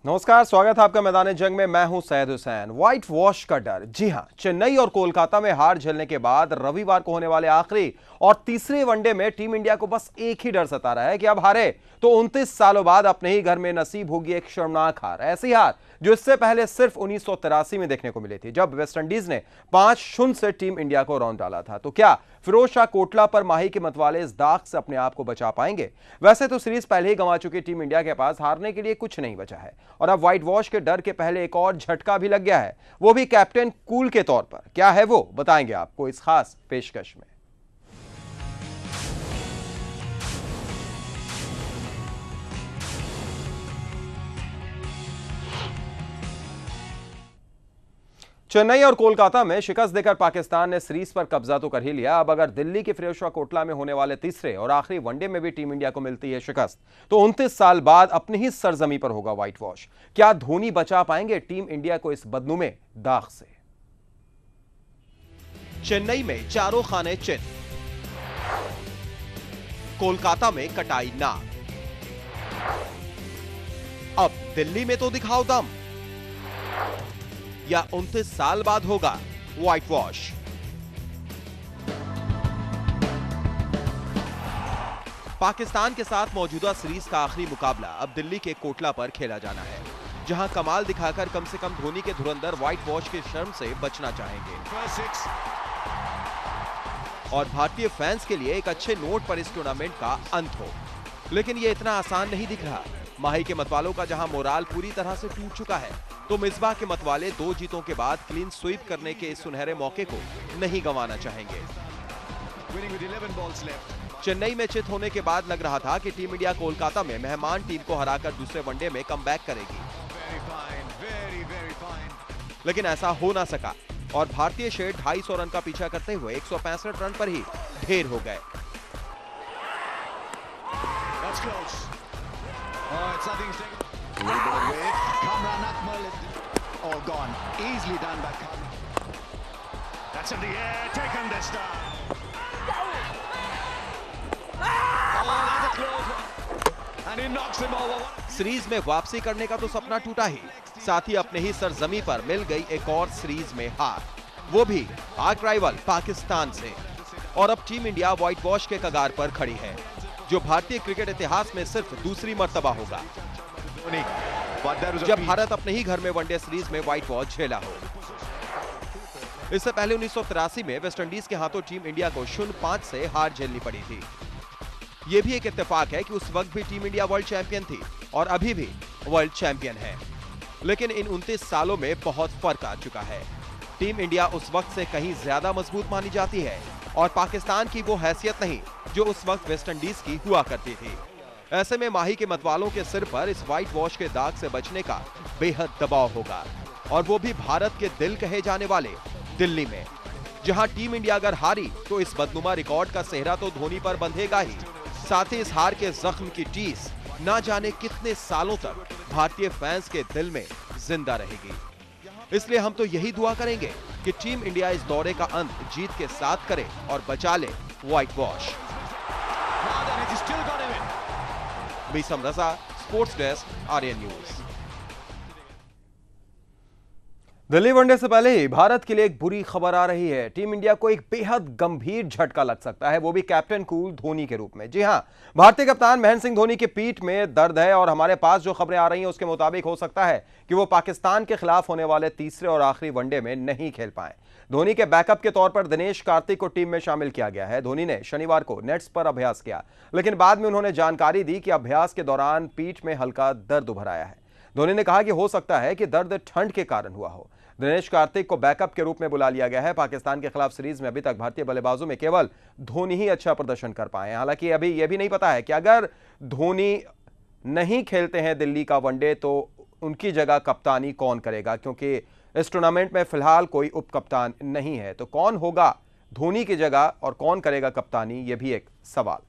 नमस्कार, स्वागत है आपका मैदान जंग में। मैं हूं सैयद हुसैन। व्हाइट वॉश का डर, जी हां, चेन्नई और कोलकाता में हार झेलने के बाद रविवार को होने वाले आखिरी और तीसरे वनडे में टीम इंडिया को बस एक ही डर सता रहा है कि अब हारे तो 29 सालों बाद अपने ही घर में नसीब होगी एक शर्मनाक हार। ऐसी हार जो इससे पहले सिर्फ 1983 में देखने को मिली थी, जब वेस्टइंडीज ने 5-0 से टीम इंडिया को रौंद डाला था। तो क्या फिरोज शाह कोटला पर माही के मतवाले इस दाग से अपने आप को बचा पाएंगे? वैसे तो सीरीज पहले ही गंवा चुकी टीम इंडिया के पास हारने के लिए कुछ नहीं बचा है और अब व्हाइट वॉश के डर के पहले एक और झटका भी लग गया है, वो भी कैप्टन कूल के तौर पर। क्या है वो, बताएंगे आपको इस खास पेशकश में। चेन्नई और कोलकाता में शिकस्त देकर पाकिस्तान ने सीरीज पर कब्जा तो कर ही लिया। अब अगर दिल्ली के फिरोज शाह कोटला में होने वाले तीसरे और आखिरी वनडे में भी टीम इंडिया को मिलती है शिकस्त, तो 29 साल बाद अपनी ही सरजमी पर होगा व्हाइट वॉश। क्या धोनी बचा पाएंगे टीम इंडिया को इस बदनुमे दाग से? चेन्नई में चारों खाने चिन्ह, कोलकाता में कटाई नाक, अब दिल्ली में तो दिखाओ दम, या 29 साल बाद होगा व्हाइट वॉश? पाकिस्तान के साथ मौजूदा सीरीज का आखिरी मुकाबला अब दिल्ली के कोटला पर खेला जाना है, जहां कमाल दिखाकर कम से कम धोनी के धुरंधर व्हाइट वॉश के शर्म से बचना चाहेंगे और भारतीय फैंस के लिए एक अच्छे नोट पर इस टूर्नामेंट का अंत हो। लेकिन यह इतना आसान नहीं दिख रहा। माही के मतवालों का जहां मोराल पूरी तरह से टूट चुका है, तो मिसबाह के मतवाले 2 जीतों के बाद क्लीन स्वीप करने के इस सुनहरे मौके को नहीं गंवाना चाहेंगे। चेन्नई में चित होने के बाद लग रहा था कि टीम इंडिया कोलकाता में मेहमान टीम को हराकर दूसरे वनडे में कमबैक करेगी, लेकिन ऐसा हो ना सका और भारतीय शेर 250 रन का पीछा करते हुए 165 रन पर ही ढेर हो गए। सीरीज में वापसी करने का तो सपना टूटा ही, साथ ही अपने ही सरजमी पर मिल गई एक और सीरीज में हार, वो भी आर्च राइवल पाकिस्तान से। और अब टीम इंडिया व्हाइट वॉश के कगार पर खड़ी है, जो भारतीय क्रिकेट इतिहास में सिर्फ दूसरी मर्तबा होगा जब भारत अपने ही घर में वनडे सीरीज में व्हाइट वॉश झेला हो। इससे पहले 1983 में वेस्टइंडीज के हाथों टीम इंडिया को 0-5 से हार झेलनी पड़ी थी। यह भी एक इत्तेफाक है कि उस वक्त भी टीम इंडिया वर्ल्ड चैंपियन थी और अभी भी वर्ल्ड चैंपियन है। लेकिन इन 29 सालों में बहुत फर्क आ चुका है। टीम इंडिया उस वक्त से कहीं ज्यादा मजबूत मानी जाती है और पाकिस्तान की वो हैसियत नहीं जो उस वक्त वेस्टइंडीज की हुआ करती थी। ऐसे में माही के मतवालों के सिर पर इस व्हाइट वॉश के दाग से बचने का बेहद दबाव होगा, और वो भी भारत के दिल कहे जाने वाले दिल्ली में, जहां टीम इंडिया अगर हारी तो इस बदनुमा रिकॉर्ड का सेहरा तो धोनी पर बंधेगा ही, साथ ही इस हार के जख्म की टीस ना जाने कितने सालों तक भारतीय फैंस के दिल में जिंदा रहेगी। इसलिए हम तो यही दुआ करेंगे कि टीम इंडिया इस दौरे का अंत जीत के साथ करे और बचा ले whitewash. Meesam Raza, sports desk, Aryan news. Delhi one day से पहले ही भारत के लिए एक बुरी खबर आ रही है। टीम इंडिया को एक बेहद गंभीर झटका लग सकता है, वो भी कैप्टन कूल धोनी के रूप में। जी हां, भारतीय कप्तान महेंद्र सिंह धोनी के पीठ में दर्द है और हमारे पास जो खबरें आ रही हैं उसके मुताबिक हो सकता है कि वो पाकिस्तान के खिलाफ होने वाले तीसरे और आखिरी वनडे में नहीं खेल पाए। धोनी के बैकअप के तौर पर दिनेश कार्तिक को टीम में शामिल किया गया है। धोनी ने शनिवार को नेट्स पर अभ्यास किया, लेकिन बाद में उन्होंने जानकारी दी कि अभ्यास के दौरान पीठ में हल्का दर्द उभर आया है। धोनी ने कहा कि हो सकता है कि दर्द ठंड के कारण हुआ हो। दिनेश कार्तिक को बैकअप के रूप में बुला लिया गया है। पाकिस्तान के खिलाफ सीरीज में अभी तक भारतीय बल्लेबाजों में केवल धोनी ही अच्छा प्रदर्शन कर पाए हैं। हालांकि अभी यह भी नहीं पता है कि अगर धोनी नहीं खेलते हैं दिल्ली का वनडे तो उनकी जगह कप्तानी कौन करेगा, क्योंकि इस टूर्नामेंट में फिलहाल कोई उप कप्तान नहीं है। तो कौन होगा धोनी की जगह और कौन करेगा कप्तानी, यह भी एक सवाल।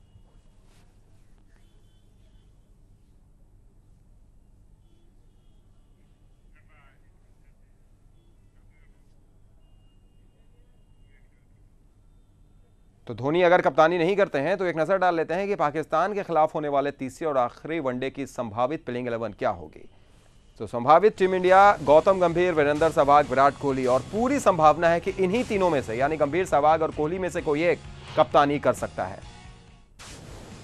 तो धोनी अगर कप्तानी नहीं करते हैं तो एक नजर डाल लेते हैं कि पाकिस्तान के खिलाफ होने वाले तीसरे और आखिरी वनडे की संभावित प्लेइंग 11 क्या होगी। तो संभावित टीम इंडिया गौतम गंभीर, वीरेंद्र सहवाग, विराट कोहली और पूरी संभावना है कि इन्हीं तीनों में से यानी गंभीर, सहवाग और कोहली में से कोई एक कप्तानी कर सकता है।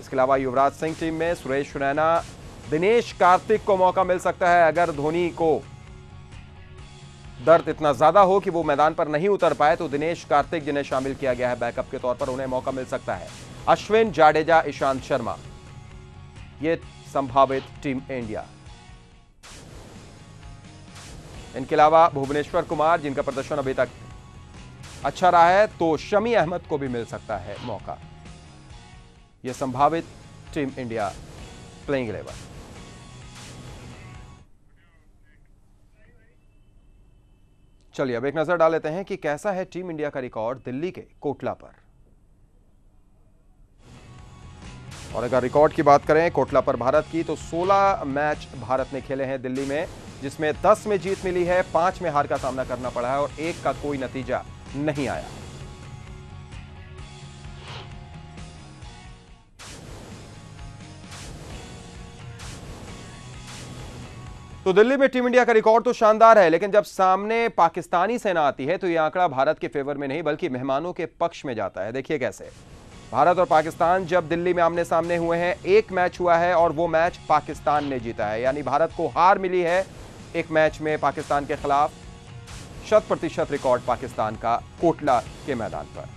इसके अलावा युवराज सिंह टीम में, सुरेश रैना, दिनेश कार्तिक को मौका मिल सकता है अगर धोनी को दर्द इतना ज्यादा हो कि वो मैदान पर नहीं उतर पाए तो दिनेश कार्तिक जिन्हें शामिल किया गया है बैकअप के तौर पर, उन्हें मौका मिल सकता है। अश्विन, जाडेजा, ईशांत शर्मा, ये संभावित टीम इंडिया। इनके अलावा भुवनेश्वर कुमार जिनका प्रदर्शन अभी तक अच्छा रहा है, तो शमी अहमद को भी मिल सकता है मौका। यह संभावित टीम इंडिया प्लेइंग 11। चलिए अब एक नजर डाल लेते हैं कि कैसा है टीम इंडिया का रिकॉर्ड दिल्ली के कोटला पर। और अगर रिकॉर्ड की बात करें कोटला पर भारत की, तो 16 मैच भारत ने खेले हैं दिल्ली में, जिसमें 10 में जीत मिली है, 5 में हार का सामना करना पड़ा है और 1 का कोई नतीजा नहीं आया। तो दिल्ली में टीम इंडिया का रिकॉर्ड तो शानदार है, लेकिन जब सामने पाकिस्तानी सेना आती है तो यह आंकड़ा भारत के फेवर में नहीं बल्कि मेहमानों के पक्ष में जाता है। देखिए कैसे भारत और पाकिस्तान जब दिल्ली में आमने सामने हुए हैं, 1 मैच हुआ है और वो मैच पाकिस्तान ने जीता है, यानी भारत को हार मिली है एक मैच में पाकिस्तान के खिलाफ। 100% रिकॉर्ड पाकिस्तान का कोटला के मैदान पर।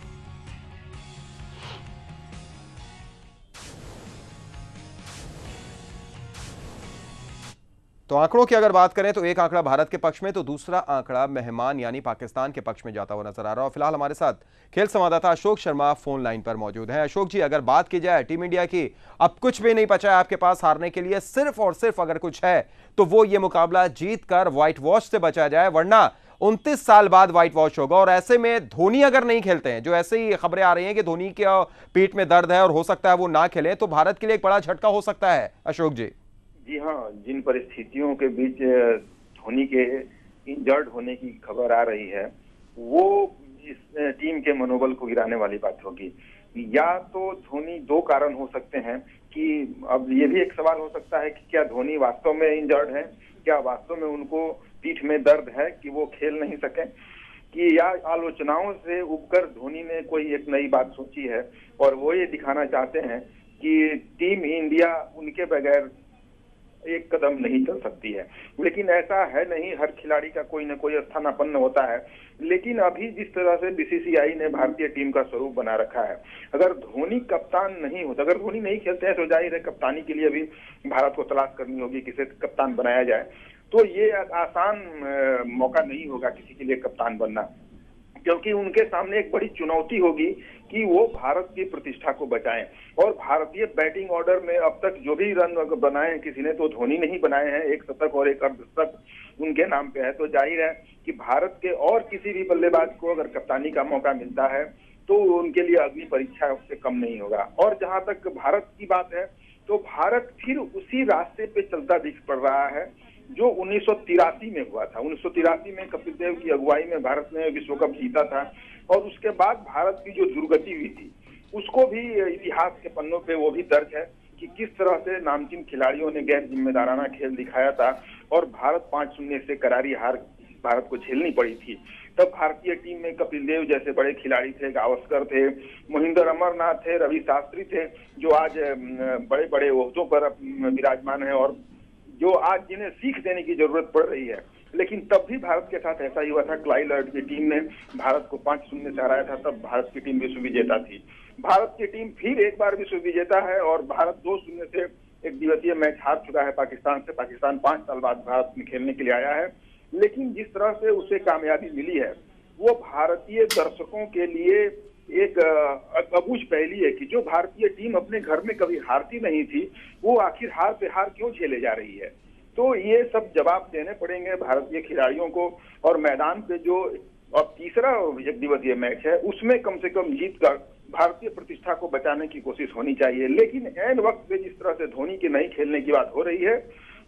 तो आंकड़ों की अगर बात करें तो एक आंकड़ा भारत के पक्ष में, तो दूसरा आंकड़ा मेहमान यानी पाकिस्तान के पक्ष में जाता हुआ नजर आ रहा है। फिलहाल हमारे साथ खेल संवाददाता अशोक शर्मा फोन लाइन पर मौजूद हैं। अशोक जी, अगर बात की जाए टीम इंडिया की, अब कुछ भी नहीं बचा है आपके पास हारने के लिए, सिर्फ और सिर्फ अगर कुछ है तो वो ये मुकाबला जीतकर व्हाइट वॉश से बचा जाए, वरना 29 साल बाद व्हाइट वॉश होगा। और ऐसे में धोनी अगर नहीं खेलते हैं, जो ऐसे ही खबरें आ रही हैं कि धोनी के पीठ में दर्द है और हो सकता है वो ना खेले, तो भारत के लिए एक बड़ा झटका हो सकता है। अशोक जी। जी हाँ, जिन परिस्थितियों के बीच धोनी के इंजर्ड होने की खबर आ रही है, वो इस टीम के मनोबल को गिराने वाली बात होगी। या तो धोनी, 2 कारण हो सकते हैं कि अब ये भी एक सवाल हो सकता है कि क्या धोनी वास्तव में इंजर्ड है, क्या वास्तव में उनको पीठ में दर्द है कि वो खेल नहीं सके, कि या आलोचनाओं से उबकर धोनी ने कोई एक नई बात सोची है और वो ये दिखाना चाहते हैं कि टीम इंडिया उनके बगैर एक कदम नहीं चल सकती है। लेकिन ऐसा है नहीं, हर खिलाड़ी का कोई न कोई स्थानापन्न होता है। लेकिन अभी जिस तरह से बीसीसीआई ने भारतीय टीम का स्वरूप बना रखा है, अगर धोनी कप्तान नहीं होता, अगर धोनी नहीं खेलते हैं तो जाहिर है कप्तानी के लिए भी भारत को तलाश करनी होगी, किसे कप्तान बनाया जाए। तो ये आसान मौका नहीं होगा किसी के लिए कप्तान बनना, क्योंकि उनके सामने एक बड़ी चुनौती होगी कि वो भारत की प्रतिष्ठा को बचाएं। और भारतीय बैटिंग ऑर्डर में अब तक जो भी रन बनाए हैं किसी ने, तो धोनी नहीं बनाए हैं। 1 शतक और 1 अर्धशतक उनके नाम पे है। तो जाहिर है कि भारत के और किसी भी बल्लेबाज को अगर कप्तानी का मौका मिलता है तो उनके लिए अग्नि परीक्षा उससे कम नहीं होगा। और जहां तक भारत की बात है, तो भारत फिर उसी रास्ते पे चलता दिख पड़ रहा है जो 1983 में हुआ था। 1983 में कपिल देव की अगुवाई में भारत ने विश्व कप जीता था और उसके बाद भारत की जो दुर्गति हुई थी उसको भी इतिहास के पन्नों पे वो भी दर्ज है कि किस तरह से नामचीन खिलाड़ियों ने गैर जिम्मेदाराना खेल दिखाया था और भारत 5-0 से करारी हार भारत को झेलनी पड़ी थी। तब भारतीय टीम में कपिल देव जैसे बड़े खिलाड़ी थे, गावस्कर थे, मोहिंदर अमरनाथ थे, रवि शास्त्री थे, जो आज बड़े बड़े ओहदों पर विराजमान है और जो आज जिन्हें सीख देने की जरूरत पड़ रही है। लेकिन तब भी भारत के साथ ऐसा ही हुआ था। क्लाइव लॉयड की टीम ने भारत को 5-0 से हराया था, तब भारत की टीम विश्व विजेता थी। भारत की टीम फिर एक बार विश्व विजेता है और भारत 2-0 से एक दिवसीय मैच हार चुका है पाकिस्तान से। पाकिस्तान 5 साल बाद भारत में खेलने के लिए आया है, लेकिन जिस तरह से उसे कामयाबी मिली है वो भारतीय दर्शकों के लिए एक अबूझ पहेली है कि जो भारतीय टीम अपने घर में कभी हारती नहीं थी, वो आखिर हार पे हार क्यों झेले जा रही है। तो ये सब जवाब देने पड़ेंगे भारतीय खिलाड़ियों को। और मैदान पे जो अब तीसरा एक दिवसीय मैच है उसमें कम से कम जीत कर भारतीय प्रतिष्ठा को बचाने की कोशिश होनी चाहिए। लेकिन ऐन वक्त पे जिस तरह से धोनी के नहीं खेलने की बात हो रही है,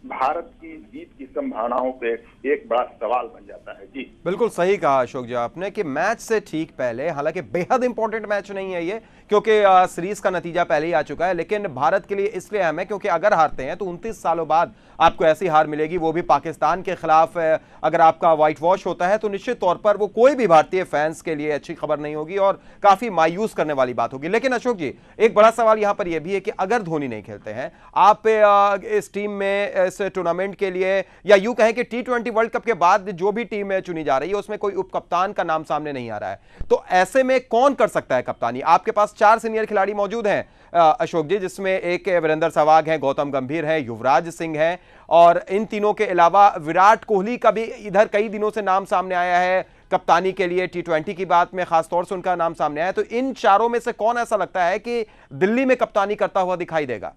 भारत की जीत की संभावनाओं पे एक बड़ा सवाल बन जाता है। जी बिल्कुल सही कहा अशोक जी आपने कि मैच से ठीक पहले, हालांकि बेहद इंपॉर्टेंट मैच नहीं है ये, क्योंकि सीरीज का नतीजा पहले ही आ चुका है, लेकिन भारत के लिए इसलिए अहम है क्योंकि अगर हारते हैं तो 29 सालों बाद आपको ऐसी हार मिलेगी, वो भी पाकिस्तान के खिलाफ। अगर आपका व्हाइट वॉश होता है तो निश्चित तौर पर वो कोई भी भारतीय फैंस के लिए अच्छी खबर नहीं होगी और काफी मायूस करने वाली बात होगी। लेकिन अशोक जी, एक बड़ा सवाल यहां पर यह भी है कि अगर धोनी नहीं खेलते हैं, आप इस टीम में, इस टूर्नामेंट के लिए, या यूं कहें कि T20 वर्ल्ड कप के बाद जो भी टीम चुनी जा रही है उसमें कोई उप कप्तान का नाम सामने नहीं आ रहा है, तो ऐसे में कौन कर सकता है कप्तानी? आपके पास 4 सीनियर खिलाड़ी मौजूद हैं अशोक जी, जिसमें एक वीरेंद्र सहवाग हैं, गौतम गंभीर हैं, युवराज सिंह हैं, और इन तीनों के अलावा विराट कोहली का भी इधर कई दिनों से नाम सामने आया है कप्तानी के लिए। T20 की बात में खासतौर से उनका नाम सामने आया। तो इन चारों में से कौन ऐसा लगता है कि दिल्ली में कप्तानी करता हुआ दिखाई देगा?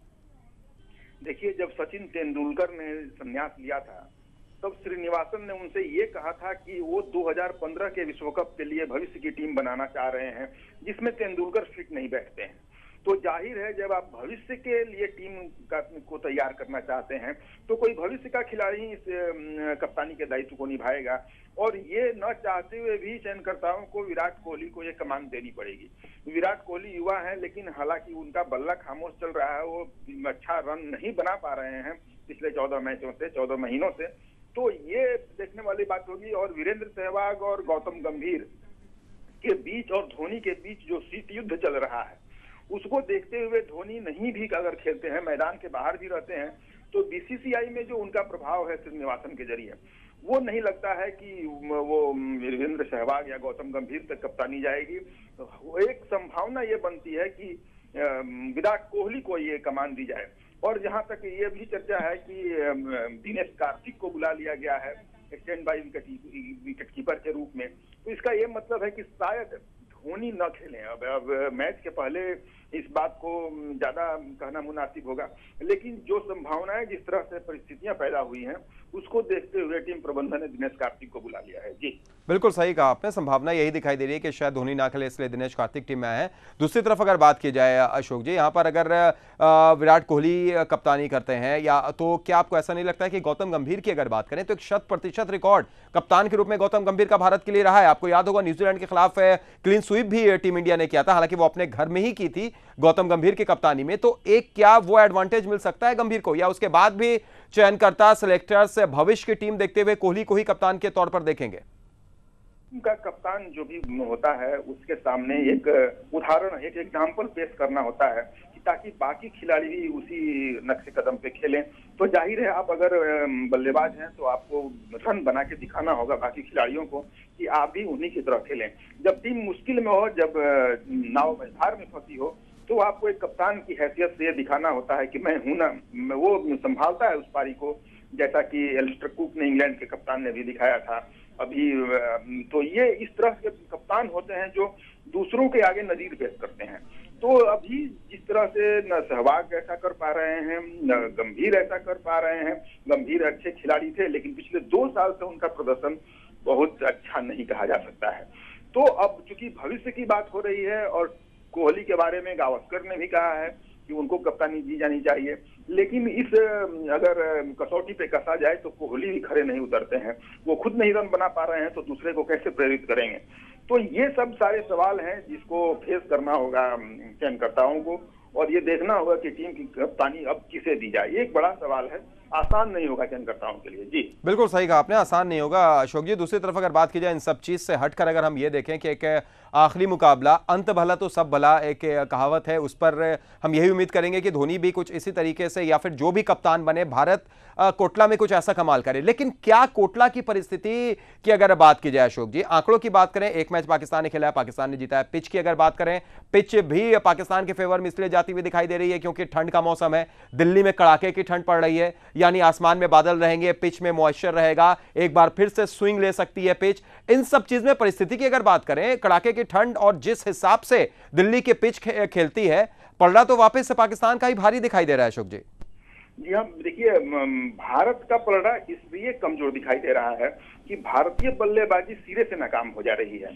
देखिए, जब सचिन तेंदुलकर ने संन्यास लिया था तब श्रीनिवासन ने उनसे ये कहा था कि वो 2015 के विश्व कप के लिए भविष्य की टीम बनाना चाह रहे हैं जिसमें तेंदुलकर फिट नहीं बैठते हैं। तो जाहिर है जब आप भविष्य के लिए टीम को तैयार करना चाहते हैं तो कोई भविष्य का खिलाड़ी इस कप्तानी के दायित्व को निभाएगा, और ये न चाहते हुए भी चयनकर्ताओं को विराट कोहली को ये कमान देनी पड़ेगी। विराट कोहली युवा है, लेकिन हालांकि उनका बल्ला खामोश चल रहा है, वो अच्छा रन नहीं बना पा रहे हैं पिछले 14 मैचों से, 14 महीनों से। तो ये देखने वाली बात होगी। और वीरेंद्र सहवाग और गौतम गंभीर के बीच और धोनी के बीच जो शीत युद्ध चल रहा है उसको देखते हुए धोनी नहीं भी अगर खेलते हैं, मैदान के बाहर भी रहते हैं, तो बीसीसीआई में जो उनका प्रभाव है श्रीनिवासन के जरिए, वो नहीं लगता है कि वो वीरेंद्र सहवाग या गौतम गंभीर तक कप्तानी जाएगी। तो एक संभावना ये बनती है कि विराट कोहली को ये कमान दी जाए। और जहां तक ये भी चर्चा है कि दिनेश कार्तिक को बुला लिया गया है स्टैंड बाई विकेट कीपर के रूप में, तो इसका ये मतलब है कि शायद धोनी न खेलें। अब मैच के पहले इस बात को ज्यादा कहना मुनासिब होगा, लेकिन जो संभावनाएं, जिस तरह से परिस्थितियां पैदा हुई हैं, उसको देखते हुए टीम प्रबंधन ने दिनेश कार्तिक को बुला लिया है। जी बिल्कुल सही कहा आपने, संभावना यही दिखाई दे रही है कि शायद धोनी ना खेले, इसलिए दिनेश कार्तिक टीम में आए हैं। दूसरी तरफ अगर बात की जाए अशोक जी, यहाँ पर अगर विराट कोहली कप्तानी करते हैं, या तो क्या आपको ऐसा नहीं लगता है कि गौतम गंभीर की अगर बात करें तो एक 100% रिकॉर्ड कप्तान के रूप में गौतम गंभीर का भारत के लिए रहा है? आपको याद होगा न्यूजीलैंड के खिलाफ क्लीन स्वीप भी टीम इंडिया ने किया था, हालांकि वो अपने घर में ही की थी गौतम गंभीर की कप्तानी में। तो एक क्या वो एडवांटेज मिल सकता है गंभीर को, या उसके बाद भी चयनकर्ता सिलेक्टर्स भविष्य की टीम देखते हुए कोहली को ही कप्तान के तौर पर देखेंगे? का कप्तान जो भी होता है उसके सामने एक उदाहरण, एक एग्जाम्पल पेश करना होता है कि ताकि बाकी खिलाड़ी भी उसी नक्शे कदम पे खेलें। तो जाहिर है आप अगर बल्लेबाज हैं तो आपको रन बना के दिखाना होगा बाकी खिलाड़ियों को कि आप भी उन्हीं की तरह खेलें। जब टीम मुश्किल में हो, जब नाव मझधार में फंसी हो, तो आपको एक कप्तान की हैसियत से ये दिखाना होता है कि मैं हूं ना। वो संभालता है उस पारी को, जैसा कि एलिस्टर कुक ने, इंग्लैंड के कप्तान ने भी दिखाया था अभी। तो ये इस तरह के कप्तान होते हैं जो दूसरों के आगे नजीर पेश करते हैं। तो अभी जिस तरह से न सहवाग ऐसा कर पा रहे हैं, न गंभीर ऐसा कर पा रहे हैं। गंभीर अच्छे खिलाड़ी थे, लेकिन पिछले 2 साल से उनका प्रदर्शन बहुत अच्छा नहीं कहा जा सकता है। तो अब चूंकि भविष्य की बात हो रही है, और कोहली के बारे में गावस्कर ने भी कहा है कि उनको कप्तानी दी जानी चाहिए, लेकिन इस अगर कसौटी पे कसा जाए तो कोहली भी खड़े नहीं उतरते हैं। वो खुद नहीं रन बना पा रहे हैं तो दूसरे को कैसे प्रेरित करेंगे? तो ये सब सारे सवाल हैं जिसको फेस करना होगा चयनकर्ताओं को, और ये देखना होगा कि टीम की कप्तानी अब किसे दी जाए। ये एक बड़ा सवाल है, आसान नहीं होगा चयनकर्ताओं के लिए। जी बिल्कुल सही कहा आपने, आसान नहीं होगा अशोक जी। दूसरी तरफ अगर बात की जाए इन सब चीज से हटकर, अगर हम ये देखें कि एक आखिरी मुकाबला, अंत भला तो सब भला, एक कहावत है, उस पर हम यही उम्मीद करेंगे कि धोनी भी कुछ इसी तरीके से, या फिर जो भी कप्तान बने, भारत कोटला में कुछ ऐसा कमाल करे। लेकिन क्या कोटला की परिस्थिति की अगर बात की जाए अशोक जी, आंकड़ों की बात करें, एक मैच पाकिस्तान ने खेला है, पाकिस्तान ने जीता है। पिच की अगर बात करें, पिच भी पाकिस्तान के फेवर में इसलिए जाती हुई दिखाई दे रही है क्योंकि ठंड का मौसम है, दिल्ली में कड़ाके की ठंड पड़ रही है, यानी आसमान में बादल रहेंगे, पिच में मॉइस्चर रहेगा, एक बार फिर से स्विंग ले सकती है पिच। इन सब चीज में परिस्थिति की अगर बात करें, कड़ाके की ठंड और जिस हिसाब से दिल्ली की पिच खेलती है, पलड़ा तो वापस से पाकिस्तान का ही भारी दिखाई दे रहा है अशोक जी। जी हाँ, देखिए भारत का पलड़ा इसलिए कमजोर दिखाई दे रहा है कि भारतीय बल्लेबाजी सिरे से नाकाम हो जा रही है।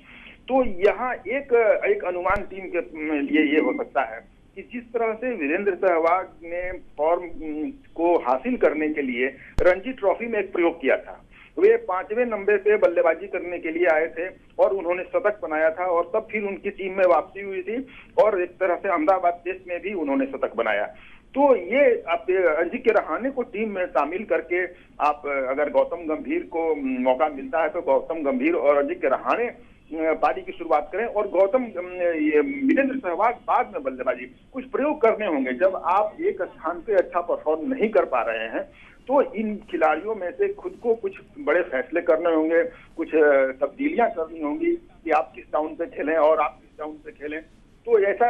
तो यहाँ एक अनुमान टीम के लिए ये हो सकता है कि जिस तरह से वीरेंद्र सहवाग ने फॉर्म को हासिल करने के लिए रणजी ट्रॉफी में एक प्रयोग किया था, वे 5वें नंबर पे बल्लेबाजी करने के लिए आए थे और उन्होंने शतक बनाया था और तब फिर उनकी टीम में वापसी हुई थी और एक तरह से अहमदाबाद टेस्ट में भी उन्होंने शतक बनाया। तो ये आप अजिंक्य रहाणे को टीम में शामिल करके आप अगर गौतम गंभीर को मौका मिलता है तो गौतम गंभीर और अजिंक्य रहाणे पारी की शुरुआत करें और वीरेंद्र सहवाग बाद में बल्लेबाजी, कुछ प्रयोग करने होंगे। जब आप एक स्थान पे अच्छा परफॉर्म नहीं कर पा रहे हैं तो इन खिलाड़ियों में से खुद को कुछ बड़े फैसले करने होंगे, कुछ तब्दीलियां करनी होंगी कि आप किस डाउन पे खेलें और आप किस डाउन पे खेलें। तो ऐसा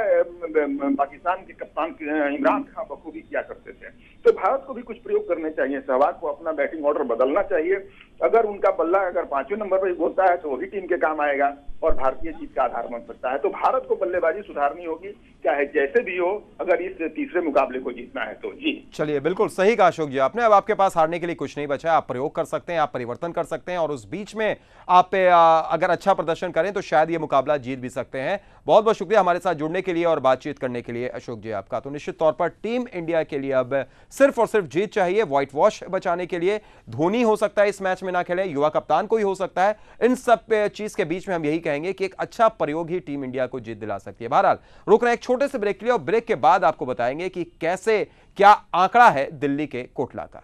पाकिस्तान के कप्तान इमरान खान बखूबी किया करते थे। तो भारत को भी कुछ प्रयोग करने चाहिए, सहवाग को अपना बैटिंग ऑर्डर बदलना चाहिए। अगर उनका बल्ला अगर 5वें नंबर पर बोलता है तो वही टीम के काम आएगा और भारतीय जीत का आधार बन सकता है। तो भारत को बल्लेबाजी सुधारनी होगी, चाहे जैसे भी हो, अगर इस तीसरे मुकाबले को जीतना है तो। जी चलिए, बिल्कुल सही कहा अशोक जी आपने। अब आपके पास हारने के लिए कुछ नहीं बचा है, आप प्रयोग कर सकते हैं, आप परिवर्तन कर सकते हैं और उस बीच में आप अगर अच्छा प्रदर्शन करें तो शायद ये मुकाबला जीत भी सकते हैं। बहुत बहुत शुक्रिया हमारे साथ जुड़ने के लिए और बातचीत करने के लिए अशोक जी आपका। तो निश्चित तौर पर टीम इंडिया के लिए अब सिर्फ और सिर्फ जीत चाहिए, व्हाइट वॉश बचाने के लिए। धोनी हो सकता है इस मैच में ना खेले, युवा कप्तान को ही हो सकता है। इन सब चीज के बीच में हम यही कहेंगे कि एक अच्छा प्रयोग ही टीम इंडिया को जीत दिला सकती है। बहरहाल रुक रहे हैं एक छोटे से ब्रेक के लिए और ब्रेक के बाद आपको बताएंगे कि कैसे क्या आंकड़ा है दिल्ली के कोटला का।